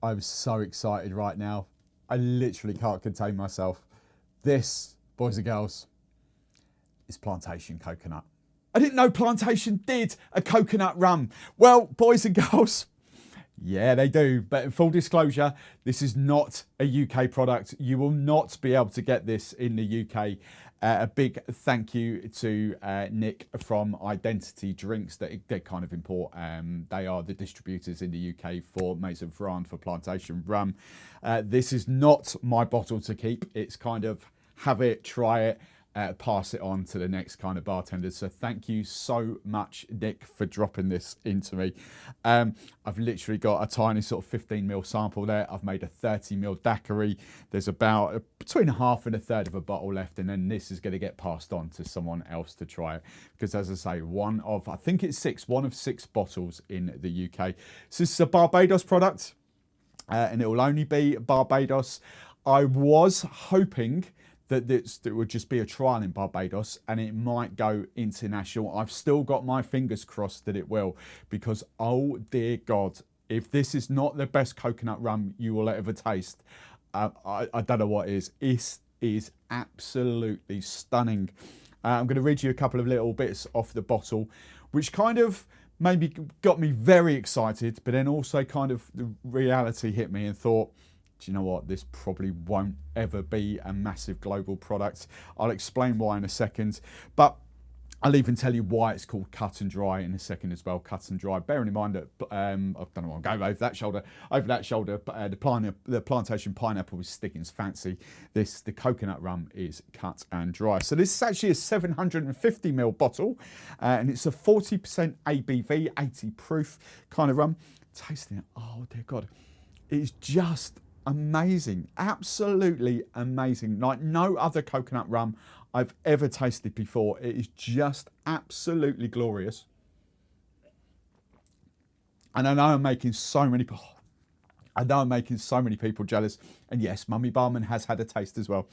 I'm so excited right now. I literally can't contain myself. This, boys and girls, is Plantation Coconut. I didn't know Plantation did a coconut rum. Well, boys and girls, yeah, they do. But in full disclosure, this is not a UK product. You will not be able to get this in the UK. A big thank you to Nick from Identity Drinks that they kind of import. They are the distributors in the UK for Maison France for Plantation Rum. This is not my bottle to keep. It's kind of have it, try it, pass it on to the next kind of bartender. So thank you so much, Nick, for dropping this into me. I've literally got a tiny sort of 15ml sample there. I've made a 30ml daiquiri. There's about between half and a third of a bottle left, and then this is going to get passed on to someone else to try it. Because as I say, one of 6 bottles in the UK. So this is a Barbados product, and it will only be Barbados. I was hoping that it would just be a trial in Barbados and it might go international. I've still got my fingers crossed that it will, because oh dear God, if this is not the best coconut rum you will ever taste, I don't know what is. It is absolutely stunning. I'm going to read you a couple of little bits off the bottle, which kind of maybe got me very excited, but then also kind of the reality hit me and thought, do you know what, this probably won't ever be a massive global product. I'll explain why in a second, but I'll even tell you why it's called Cut and Dry in a second as well. Cut and Dry, bearing in mind that, I don't know what I'm going over that shoulder, the Plantation Pineapple is Stiggins Fancy. The coconut rum is Cut and Dry. So this is actually a 750ml bottle, and it's a 40% ABV, 80 proof kind of rum. Tasting it, oh dear God, it's just amazing, absolutely amazing, like no other coconut rum I've ever tasted before. It is just absolutely glorious. And I know I'm making so many people jealous, and yes, Mummy Barman has had a taste as well.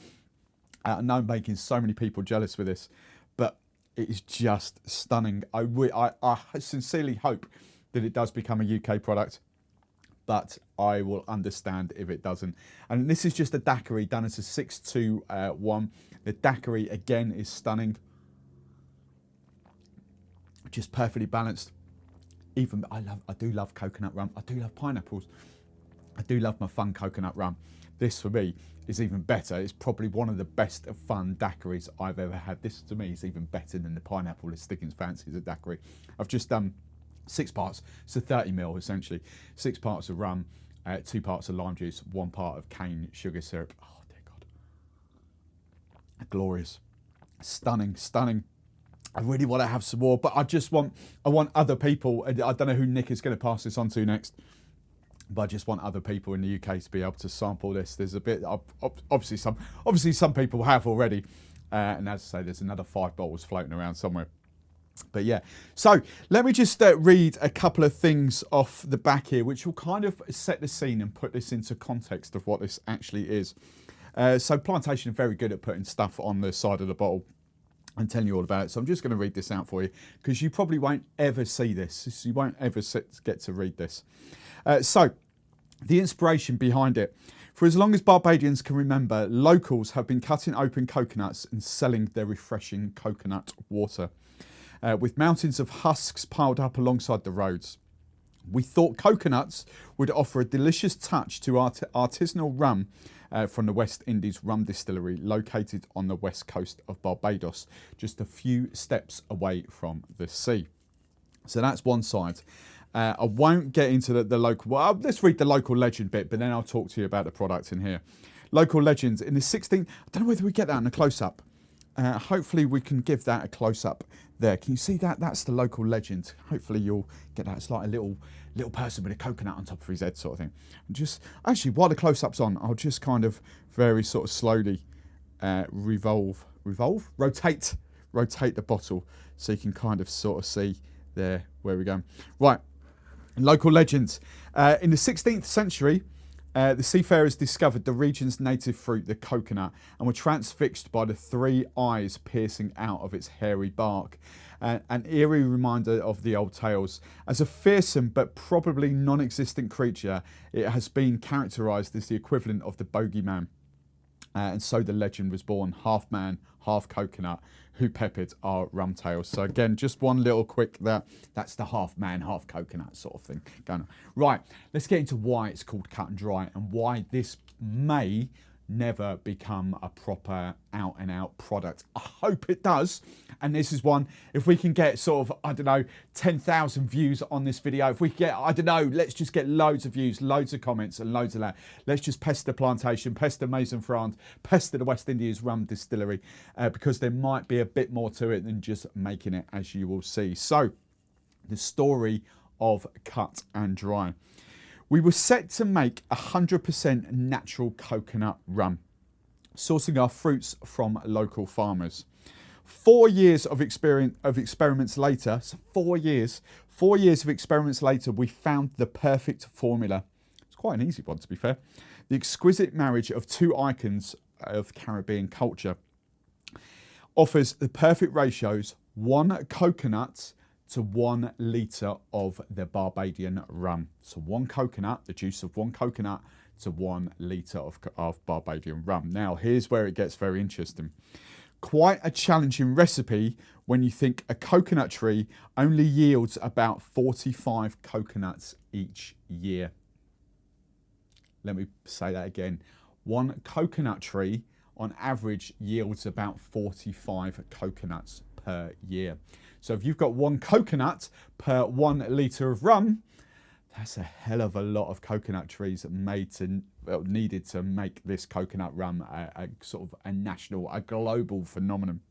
I know I'm making so many people jealous with this, but it is just stunning. I sincerely hope that it does become a UK product, but I will understand if it doesn't. And this is just a daiquiri done as a 6-2-1. The daiquiri again is stunning, just perfectly balanced. Even I do love coconut rum. I do love pineapples. I do love my fun coconut rum. This for me is even better. It's probably one of the best fun daiquiris I've ever had. This to me is even better than the pineapple that Stiggins Fancy as a daiquiri. I've just done 6 parts, so 30ml essentially. 6 parts of rum, 2 parts of lime juice, 1 part of cane sugar syrup. Oh dear God, glorious, stunning, stunning. I really want to have some more, but I want other people. I don't know who Nick is going to pass this on to next, but I just want other people in the UK to be able to sample this. There's a bit, obviously some people have already, and as I say, there's another 5 bottles floating around somewhere. But yeah, so let me just read a couple of things off the back here, which will kind of set the scene and put this into context of what this actually is. So Plantation are very good at putting stuff on the side of the bottle and telling you all about it. So I'm just going to read this out for you, because you probably won't ever see this. You won't ever get to read this. So the inspiration behind it. For as long as Barbadians can remember, locals have been cutting open coconuts and selling their refreshing coconut water. With mountains of husks piled up alongside the roads. We thought coconuts would offer a delicious touch to artisanal rum from the West Indies Rum Distillery, located on the west coast of Barbados, just a few steps away from the sea. So that's one side. I won't get into the local, well, let's read the local legend bit, but then I'll talk to you about the product in here. Local legends in the 16th, I don't know whether we get that in a close-up. Hopefully we can give that a close-up there. Can you see that? That's the local legend. Hopefully you'll get that. It's like a little person with a coconut on top of his head sort of thing. And just, actually, while the close-up's on, I'll just kind of very sort of slowly rotate the bottle so you can kind of sort of see there where we're going. Right, local legends. In the 16th century, The seafarers discovered the region's native fruit, the coconut, and were transfixed by the 3 eyes piercing out of its hairy bark. An eerie reminder of the old tales. As a fearsome but probably non-existent creature, it has been characterised as the equivalent of the bogeyman. And so the legend was born, half man, half coconut, who peppered our rum tales. So again, just one little quick that's the half man, half coconut sort of thing going on. Right, let's get into why it's called cut and dry and why this may never become a proper out and out product. I hope it does. And this is one, if we can get sort of, I don't know, 10,000 views on this video, if we get, I don't know, let's just get loads of views, loads of comments and loads of that. Let's just pester Plantation, pester Maison France, pester the West Indies Rum Distillery, because there might be a bit more to it than just making it, as you will see. So the story of cut and dry. We were set to make 100% natural coconut rum, sourcing our fruits from local farmers. 4 years of experiments later, so 4 years of experiments later, we found the perfect formula. It's quite an easy one, to be fair. The exquisite marriage of 2 icons of Caribbean culture offers the perfect ratios: 1 coconut to 1 litre of the Barbadian rum. So 1 coconut, the juice of 1 coconut to 1 litre of Barbadian rum. Now, here's where it gets very interesting. Quite a challenging recipe when you think a coconut tree only yields about 45 coconuts each year. Let me say that again. 1 coconut tree on average yields about 45 coconuts per year. So if you've got 1 coconut per 1 litre of rum, that's a hell of a lot of coconut trees needed to make this coconut rum a sort of a national, a global phenomenon.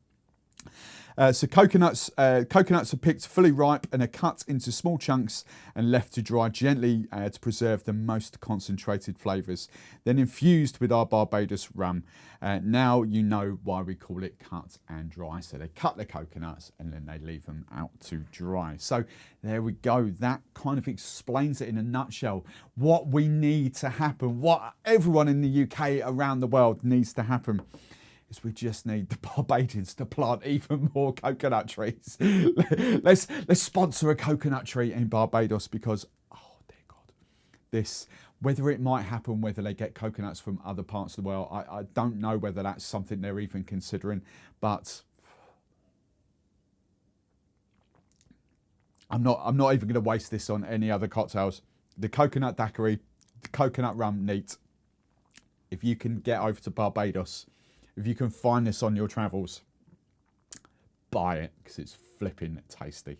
So coconuts are picked fully ripe and are cut into small chunks and left to dry gently to preserve the most concentrated flavours. Then infused with our Barbados rum. Now you know why we call it cut and dry. So they cut the coconuts and then they leave them out to dry. So there we go. That kind of explains it in a nutshell. What we need to happen, what everyone in the UK, around the world needs to happen, is we just need the Barbadians to plant even more coconut trees. let's sponsor a coconut tree in Barbados, because, oh dear God, this, whether it might happen, whether they get coconuts from other parts of the world, I don't know whether that's something they're even considering, but I'm not even going to waste this on any other cocktails. The coconut daiquiri, the coconut rum, neat. If you can get over to Barbados, if you can find this on your travels, buy it, because it's flipping tasty.